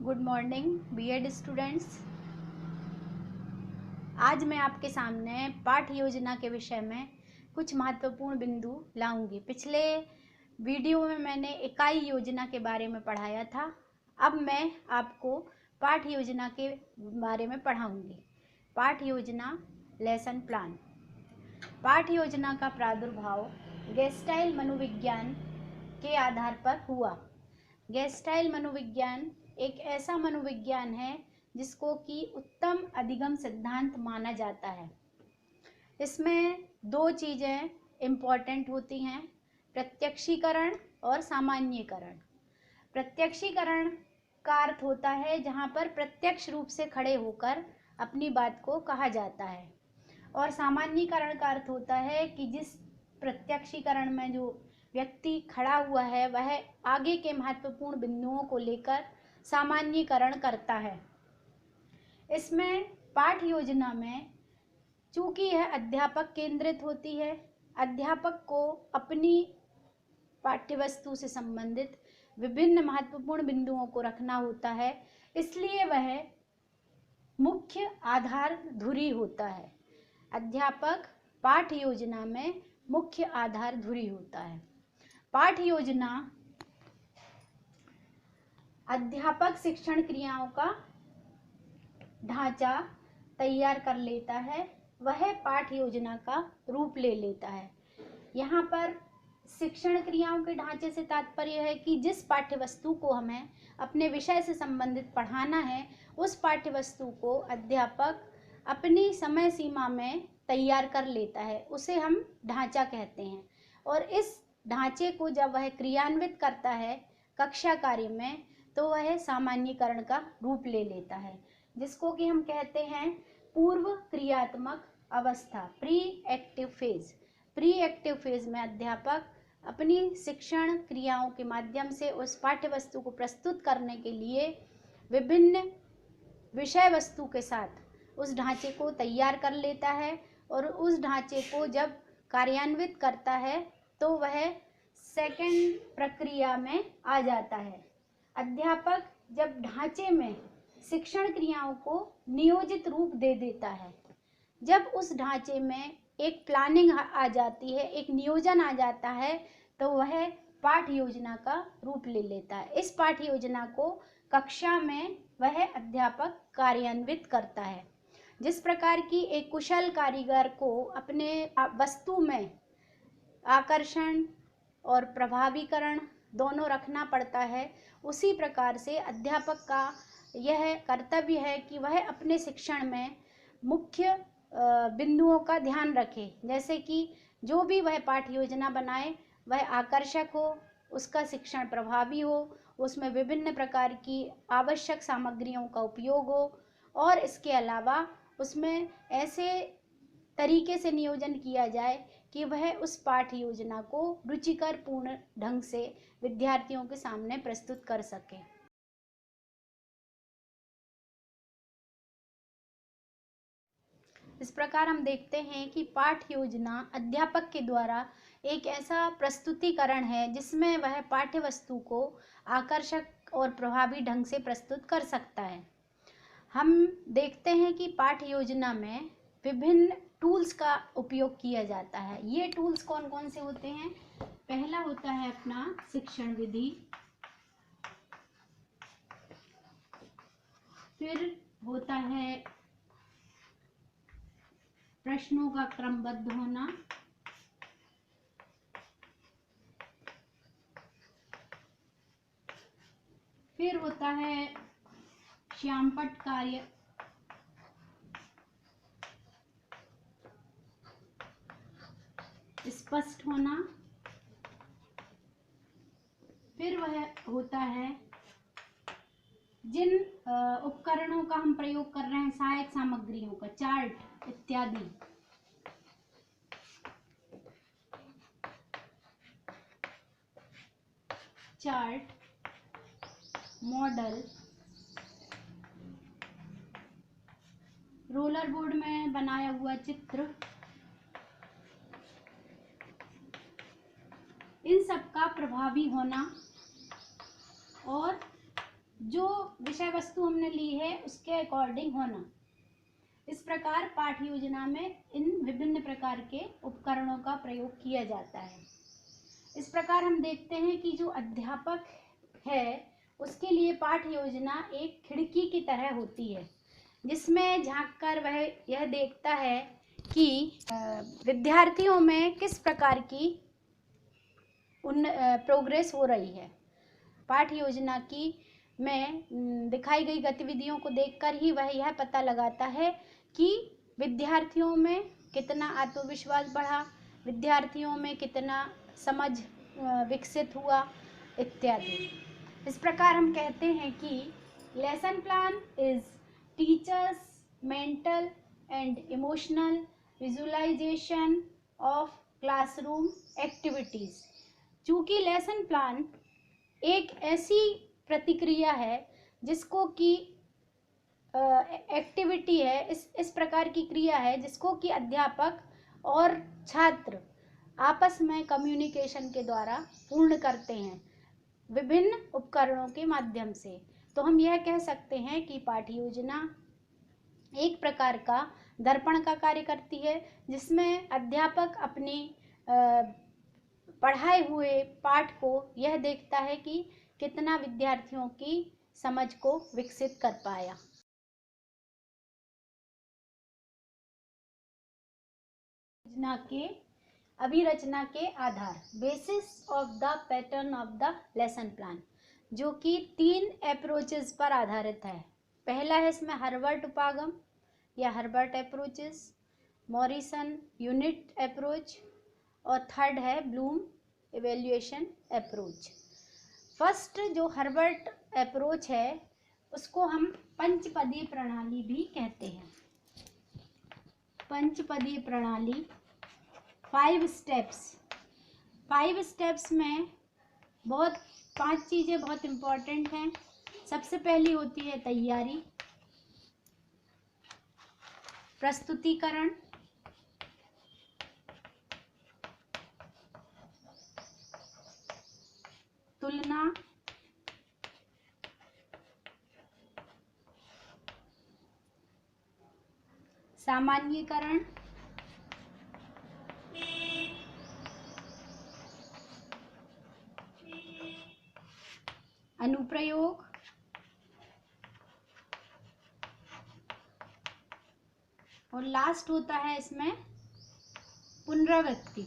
Good morning BEd students. आज मैं आपके सामने पाठ योजना के विषय में कुछ महत्वपूर्ण बिंदु लाऊंगी। पिछले वीडियो में मैंने इकाई योजना के बारे में पढ़ाया था। अब मैं आपको पाठ योजना के बारे में पढ़ाऊंगी। पाठ योजना लेसन प्लान। पाठ योजना का प्रादुर्भाव गेस्टाइल मनोविज्ञान के आधार पर हुआ। गेस्टाइल मनोविज्ञान एक ऐसा मनोविज्ञान है जिसको कि उत्तम अधिगम सिद्धांत माना जाता है। इसमें दो चीज़ें इम्पॉर्टेंट होती हैं, प्रत्यक्षीकरण और सामान्यीकरण। प्रत्यक्षीकरण का अर्थ होता है जहाँ पर प्रत्यक्ष रूप से खड़े होकर अपनी बात को कहा जाता है, और सामान्यीकरण का अर्थ होता है कि जिस प्रत्यक्षीकरण में जो व्यक्ति खड़ा हुआ है वह आगे के महत्वपूर्ण बिंदुओं को लेकर सामान्यीकरण करता है। इसमें पाठ योजना में चूंकि यह अध्यापक केंद्रित होती है, अध्यापक को अपनी पाठ्यवस्तु से संबंधित विभिन्न महत्वपूर्ण बिंदुओं को रखना होता है, इसलिए वह मुख्य आधार धुरी होता है। अध्यापक पाठ योजना में मुख्य आधार धुरी होता है। पाठ योजना अध्यापक शिक्षण क्रियाओं का ढांचा तैयार कर लेता है, वह पाठ योजना का रूप ले लेता है। यहाँ पर शिक्षण क्रियाओं के ढांचे से तात्पर्य है कि जिस पाठ्यवस्तु को हमें अपने विषय से संबंधित पढ़ाना है, उस पाठ्यवस्तु को अध्यापक अपनी समय सीमा में तैयार कर लेता है, उसे हम ढांचा कहते हैं। और इस ढांचे को जब वह क्रियान्वित करता है कक्षा कार्य में, तो वह सामान्यीकरण का रूप ले लेता है, जिसको कि हम कहते हैं पूर्व क्रियात्मक अवस्था, pre active phase. Pre active phase में अध्यापक अपनी शिक्षण क्रियाओं के माध्यम से उस पाठ्यवस्तु को प्रस्तुत करने के लिए विभिन्न विषय वस्तु के साथ उस ढांचे को तैयार कर लेता है, और उस ढांचे को जब कार्यान्वित करता है तो वह सेकंड प्रक्रिया में आ जाता है। अध्यापक जब ढांचे में शिक्षण क्रियाओं को नियोजित रूप दे देता है, जब उस ढांचे में एक प्लानिंग आ जाती है, एक नियोजन आ जाता है, तो वह पाठ योजना का रूप ले लेता है। इस पाठ योजना को कक्षा में वह अध्यापक कार्यान्वित करता है। जिस प्रकार की एक कुशल कारीगर को अपने वस्तु में आकर्षण और प्रभावीकरण दोनों रखना पड़ता है, उसी प्रकार से अध्यापक का यह कर्तव्य है कि वह अपने शिक्षण में मुख्य बिंदुओं का ध्यान रखे। जैसे कि जो भी वह पाठ योजना बनाए वह आकर्षक हो, उसका शिक्षण प्रभावी हो, उसमें विभिन्न प्रकार की आवश्यक सामग्रियों का उपयोग हो, और इसके अलावा उसमें ऐसे तरीके से नियोजन किया जाए कि वह उस पाठ योजना को रुचिकर पूर्ण ढंग से विद्यार्थियों के सामने प्रस्तुत कर सके। इस प्रकार हम देखते हैं कि पाठ योजना अध्यापक के द्वारा एक ऐसा प्रस्तुतिकरण है जिसमें वह पाठ्यवस्तु को आकर्षक और प्रभावी ढंग से प्रस्तुत कर सकता है। हम देखते हैं कि पाठ योजना में विभिन्न टूल्स का उपयोग किया जाता है। ये टूल्स कौन कौन से होते हैं? पहला होता है अपना शिक्षण विधि, फिर होता है प्रश्नों का क्रमबद्ध होना, फिर होता है श्यामपट्ट कार्य, स्पष्ट होना, फिर वह होता है जिन उपकरणों का हम प्रयोग कर रहे हैं, सहायक सामग्रियों का, चार्ट इत्यादि, चार्ट, मॉडल, रोलर बोर्ड में बनाया हुआ चित्र, इन सब का प्रभावी होना और जो विषय वस्तु हमने ली है उसके अकॉर्डिंग होना। इस प्रकार पाठ्य योजना में इन विभिन्न प्रकार के उपकरणों का प्रयोग किया जाता है। इस प्रकार हम देखते हैं कि जो अध्यापक है उसके लिए पाठ्य योजना एक खिड़की की तरह होती है, जिसमें झांककर वह यह देखता है कि विद्यार्थियों में किस प्रकार की प्रोग्रेस हो रही है। पाठ्य योजना की में दिखाई गई गतिविधियों को देखकर ही वह यह पता लगाता है कि विद्यार्थियों में कितना आत्मविश्वास बढ़ा, विद्यार्थियों में कितना समझ विकसित हुआ इत्यादि। इस प्रकार हम कहते हैं कि lesson plan is teachers mental and emotional visualisation of classroom activities. चूँकि लेसन प्लान एक ऐसी प्रतिक्रिया है जिसको कि एक्टिविटी है, इस प्रकार की क्रिया है जिसको कि अध्यापक और छात्र आपस में कम्युनिकेशन के द्वारा पूर्ण करते हैं विभिन्न उपकरणों के माध्यम से। तो हम यह कह सकते हैं कि पाठ्य योजना एक प्रकार का दर्पण का कार्य करती है, जिसमें अध्यापक अपनी पढ़ाए हुए पाठ को यह देखता है कि कितना विद्यार्थियों की समझ को विकसित कर पाया। योजना के अभिरचना के आधार, basis of the pattern of the lesson plan, जो कि 3 अप्रोचेस पर आधारित है। पहला है इसमें हर्बर्ट उपागम या Herbert approaches, Morrison unit approach और थर्ड है ब्लूम इवेल्युएशन अप्रोच। फर्स्ट जो हर्बर्ट अप्रोच है उसको हम पंचपदीय प्रणाली भी कहते हैं। पंचपदीय प्रणाली 5 स्टेप्स में 5 चीज़ें बहुत इम्पोर्टेंट हैं। सबसे पहली होती है तैयारी, प्रस्तुतिकरण, तुलना, सामान्यीकरण, अनुप्रयोग और लास्ट होता है इसमें पुनरावृत्ति।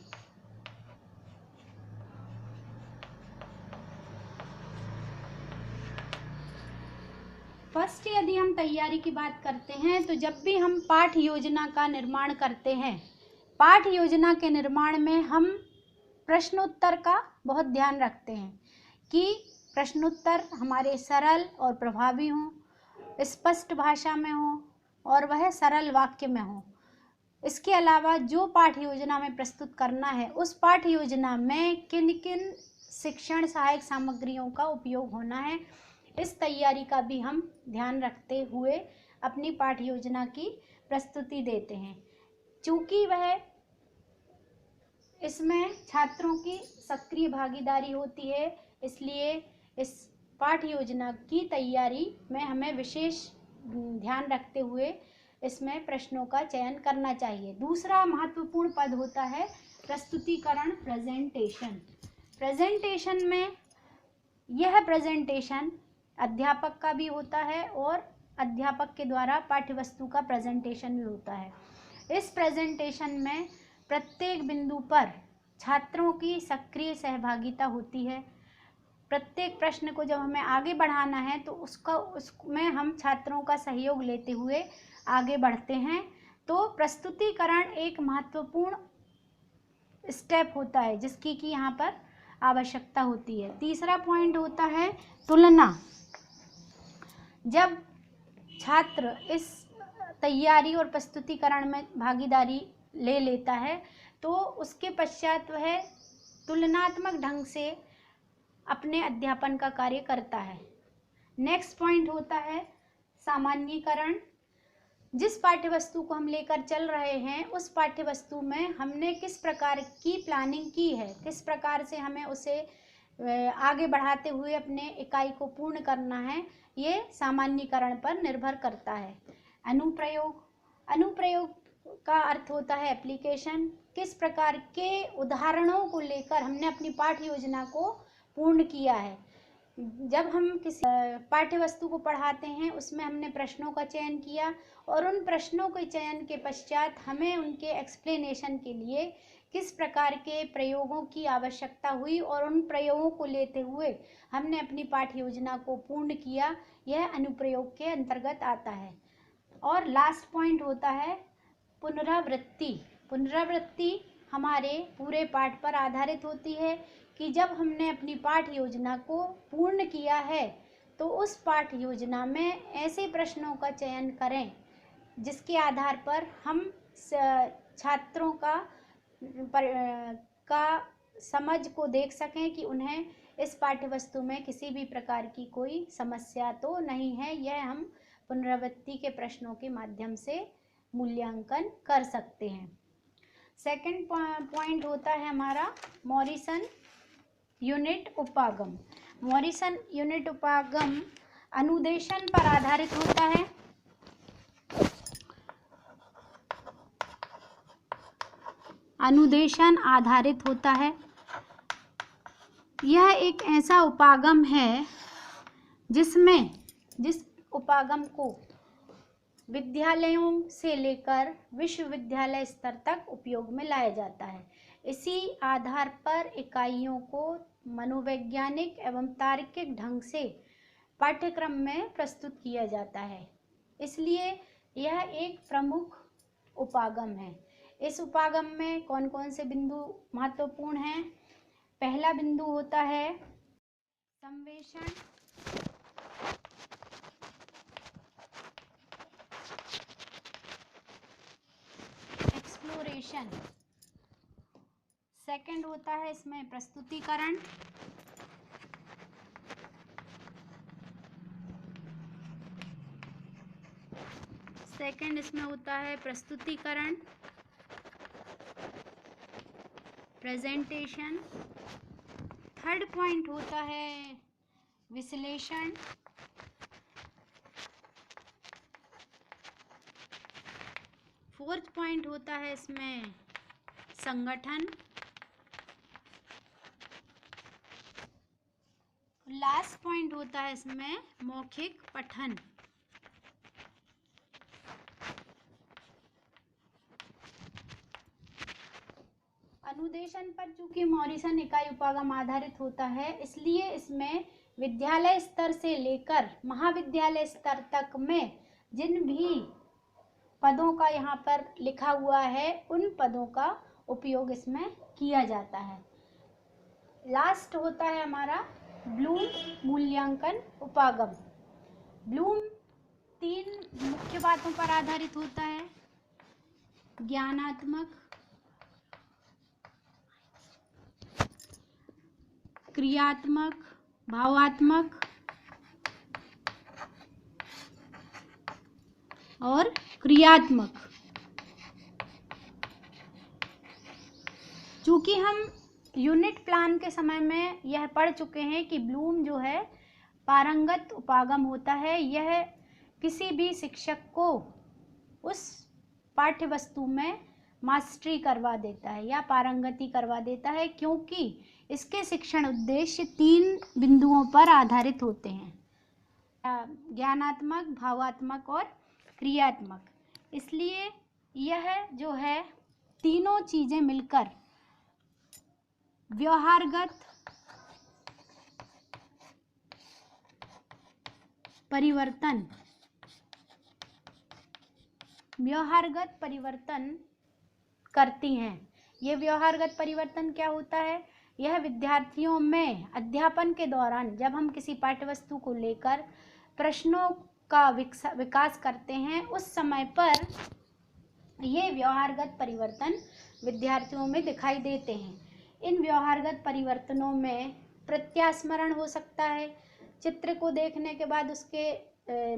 फर्स्ट यदि हम तैयारी की बात करते हैं तो जब भी हम पाठ्य योजना का निर्माण करते हैं, पाठ्य योजना के निर्माण में हम प्रश्नोत्तर का बहुत ध्यान रखते हैं कि प्रश्नोत्तर हमारे सरल और प्रभावी हों, स्पष्ट भाषा में हों और वह सरल वाक्य में हों। इसके अलावा जो पाठ्य योजना में प्रस्तुत करना है उस पाठ्य योजना में किन किन शिक्षण सहायक सामग्रियों का उपयोग होना है, इस तैयारी का भी हम ध्यान रखते हुए अपनी पाठ्य योजना की प्रस्तुति देते हैं। चूँकि वह इसमें छात्रों की सक्रिय भागीदारी होती है, इसलिए इस पाठ्य योजना की तैयारी में हमें विशेष ध्यान रखते हुए इसमें प्रश्नों का चयन करना चाहिए। दूसरा महत्वपूर्ण पद होता है प्रस्तुतिकरण, प्रेजेंटेशन में यह प्रेजेंटेशन अध्यापक का भी होता है और अध्यापक के द्वारा पाठ्यवस्तु का प्रेजेंटेशन भी होता है। इस प्रेजेंटेशन में प्रत्येक बिंदु पर छात्रों की सक्रिय सहभागिता होती है। प्रत्येक प्रश्न को जब हमें आगे बढ़ाना है तो उसमें हम छात्रों का सहयोग लेते हुए आगे बढ़ते हैं। तो प्रस्तुतिकरण एक महत्वपूर्ण स्टेप होता है जिसकी कि यहाँ पर आवश्यकता होती है। तीसरा पॉइंट होता है तुलना। जब छात्र इस तैयारी और प्रस्तुतिकरण में भागीदारी ले लेता है तो उसके पश्चात वह तुलनात्मक ढंग से अपने अध्यापन का कार्य करता है। नेक्स्ट पॉइंट होता है सामान्यीकरण। जिस पाठ्यवस्तु को हम लेकर चल रहे हैं उस पाठ्यवस्तु में हमने किस प्रकार की प्लानिंग की है, किस प्रकार से हमें उसे आगे बढ़ाते हुए अपने इकाई को पूर्ण करना है, ये सामान्यीकरण पर निर्भर करता है। अनुप्रयोग, अनुप्रयोग का अर्थ होता है एप्लीकेशन। किस प्रकार के उदाहरणों को लेकर हमने अपनी पाठ्य योजना को पूर्ण किया है। जब हम किसी पाठ्य वस्तु को पढ़ाते हैं उसमें हमने प्रश्नों का चयन किया और उन प्रश्नों के चयन के पश्चात हमें उनके एक्सप्लेनेशन के लिए किस प्रकार के प्रयोगों की आवश्यकता हुई और उन प्रयोगों को लेते हुए हमने अपनी पाठ्य योजना को पूर्ण किया, यह अनुप्रयोग के अंतर्गत आता है। और लास्ट पॉइंट होता है पुनरावृत्ति। पुनरावृत्ति हमारे पूरे पाठ पर आधारित होती है कि जब हमने अपनी पाठ्य योजना को पूर्ण किया है तो उस पाठ्य योजना में ऐसे प्रश्नों का चयन करें जिसके आधार पर हम छात्रों का समझ को देख सकें कि उन्हें इस पाठ्य वस्तु में किसी भी प्रकार की कोई समस्या तो नहीं है। यह हम पुनरावृत्ति के प्रश्नों के माध्यम से मूल्यांकन कर सकते हैं। सेकंड पॉइंट होता है हमारा मॉरिसन यूनिट उपागम। मॉरिसन यूनिट उपागम अनुदेशन पर आधारित होता है। अनुदेशन आधारित होता है। यह एक ऐसा उपागम है जिस उपागम को विद्यालयों से लेकर विश्वविद्यालय स्तर तक उपयोग में लाया जाता है। इसी आधार पर इकाइयों को मनोवैज्ञानिक एवं तार्किक ढंग से पाठ्यक्रम में प्रस्तुत किया जाता है, इसलिए यह एक प्रमुख उपागम है। इस उपागम में कौन कौन से बिंदु महत्वपूर्ण हैं? पहला बिंदु होता है संवेषण, एक्सप्लोरेशन। सेकंड होता है इसमें प्रस्तुतिकरण, प्रेजेंटेशन। थर्ड पॉइंट होता है विश्लेषण। फोर्थ पॉइंट होता है इसमें संगठन। लास्ट पॉइंट होता है इसमें मौखिक पठन। अनुदेशन पर चूंकि मॉरिसन इकाई उपागम आधारित होता है, इसलिए इसमें विद्यालय स्तर से लेकर महाविद्यालय स्तर तक में जिन भी पदों का यहाँ पर लिखा हुआ है उन पदों का उपयोग इसमें किया जाता है। लास्ट होता है हमारा ब्लूम मूल्यांकन उपागम। ब्लूम 3 मुख्य बातों पर आधारित होता है: ज्ञानात्मक, क्रियात्मक, भावात्मक और क्रियात्मक। चूंकि हम यूनिट प्लान के समय में यह पढ़ चुके हैं कि ब्लूम जो है पारंगत उपागम होता है। यह किसी भी शिक्षक को उस पाठ्य वस्तु में मास्टरी करवा देता है या पारंगति करवा देता है, क्योंकि इसके शिक्षण उद्देश्य 3 बिंदुओं पर आधारित होते हैं: ज्ञानात्मक, भावात्मक और क्रियात्मक। इसलिए यह जो है तीनों चीजें मिलकर व्यवहारगत परिवर्तन करती हैं। ये व्यवहारगत परिवर्तन क्या होता है? यह विद्यार्थियों में अध्यापन के दौरान जब हम किसी पाठ्यवस्तु को लेकर प्रश्नों का विकास करते हैं, उस समय पर ये व्यवहारगत परिवर्तन विद्यार्थियों में दिखाई देते हैं। इन व्यवहारगत परिवर्तनों में प्रत्यास्मरण हो सकता है। चित्र को देखने के बाद उसके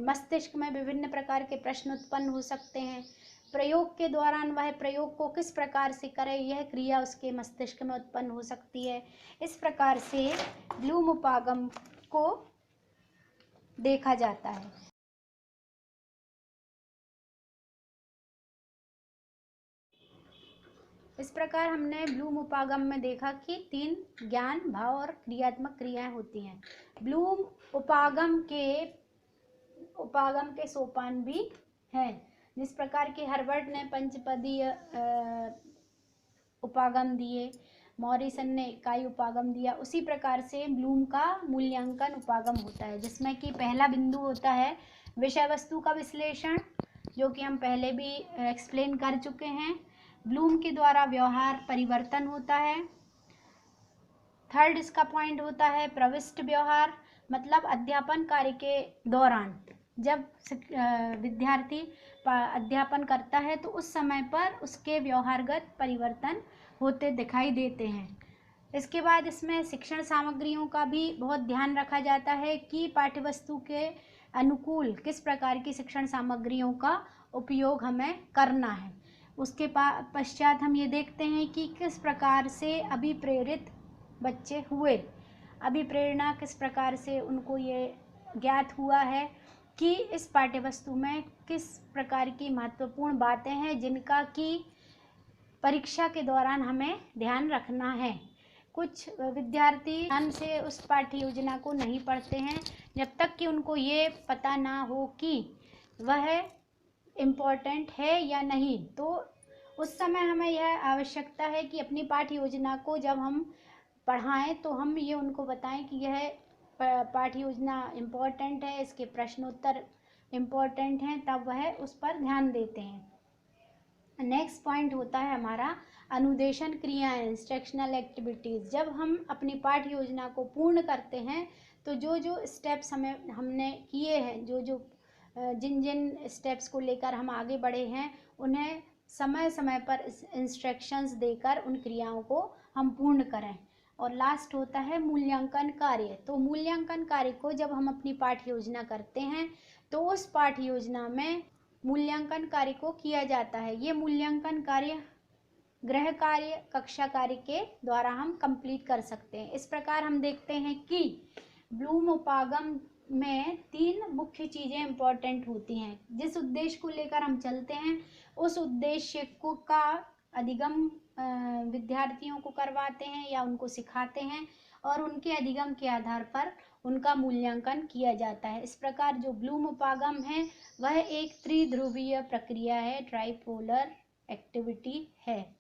मस्तिष्क में विभिन्न प्रकार के प्रश्न उत्पन्न हो सकते हैं। प्रयोग के दौरान वह प्रयोग को किस प्रकार से करे, यह क्रिया उसके मस्तिष्क में उत्पन्न हो सकती है। इस प्रकार से ब्लूम उपागम को देखा जाता है। इस प्रकार हमने ब्लूम उपागम में देखा कि 3 ज्ञान, भाव और क्रियात्मक क्रियाएं होती हैं। ब्लूम उपागम के सोपान भी हैं। जिस प्रकार के हर्बर्ट ने पंचपदीय उपागम दिए, मॉरिसन ने इकाई उपागम दिया, उसी प्रकार से ब्लूम का मूल्यांकन उपागम होता है, जिसमें कि पहला बिंदु होता है विषय वस्तु का विश्लेषण, जो कि हम पहले भी एक्सप्लेन कर चुके हैं। ब्लूम के द्वारा व्यवहार परिवर्तन होता है। थर्ड इसका पॉइंट होता है प्रविष्ट व्यवहार, मतलब अध्यापन कार्य के दौरान जब विद्यार्थी अध्यापन करता है तो उस समय पर उसके व्यवहारगत परिवर्तन होते दिखाई देते हैं। इसके बाद इसमें शिक्षण सामग्रियों का भी बहुत ध्यान रखा जाता है कि पाठ्यवस्तु के अनुकूल किस प्रकार की शिक्षण सामग्रियों का उपयोग हमें करना है। उसके पश्चात हम ये देखते हैं कि किस प्रकार से अभिप्रेरित बच्चे हुए, अभिप्रेरणा किस प्रकार से उनको ये ज्ञात हुआ है कि इस पाठ्यवस्तु में किस प्रकार की महत्वपूर्ण बातें हैं जिनका कि परीक्षा के दौरान हमें ध्यान रखना है। कुछ विद्यार्थी ध्यान से उस पाठ्य योजना को नहीं पढ़ते हैं जब तक कि उनको ये पता ना हो कि वह इम्पोर्टेंट है या नहीं। तो उस समय हमें यह आवश्यकता है कि अपनी पाठ्य योजना को जब हम पढ़ाएं तो हम ये उनको बताएं कि यह पाठ्य योजना इम्पोर्टेंट है, इसके प्रश्नोत्तर इम्पोर्टेंट हैं, तब वह उस पर ध्यान देते हैं। नेक्स्ट पॉइंट होता है हमारा अनुदेशन क्रियाएं, इंस्ट्रक्शनल एक्टिविटीज़। जब हम अपनी पाठ्य योजना को पूर्ण करते हैं तो जो जो स्टेप्स हमने किए हैं, जिन जिन स्टेप्स को लेकर हम आगे बढ़े हैं, उन्हें समय समय पर इंस्ट्रक्शंस देकर उन क्रियाओं को हम पूर्ण करें। और लास्ट होता है मूल्यांकन कार्य। तो मूल्यांकन कार्य को जब हम अपनी पाठ्य योजना करते हैं तो उस पाठ्य योजना में मूल्यांकन कार्य को किया जाता है। ये मूल्यांकन कार्य गृह कार्य, कक्षा कार्य के द्वारा हम कंप्लीट कर सकते हैं। इस प्रकार हम देखते हैं कि ब्लूम उपागम में 3 मुख्य चीज़ें इम्पोर्टेंट होती हैं। जिस उद्देश्य को लेकर हम चलते हैं उस उद्देश्य को का अधिगम विद्यार्थियों को करवाते हैं या उनको सिखाते हैं और उनके अधिगम के आधार पर उनका मूल्यांकन किया जाता है। इस प्रकार जो ब्लूम उपागम है वह एक त्रिध्रुवीय प्रक्रिया है, ट्राइपोलर एक्टिविटी है।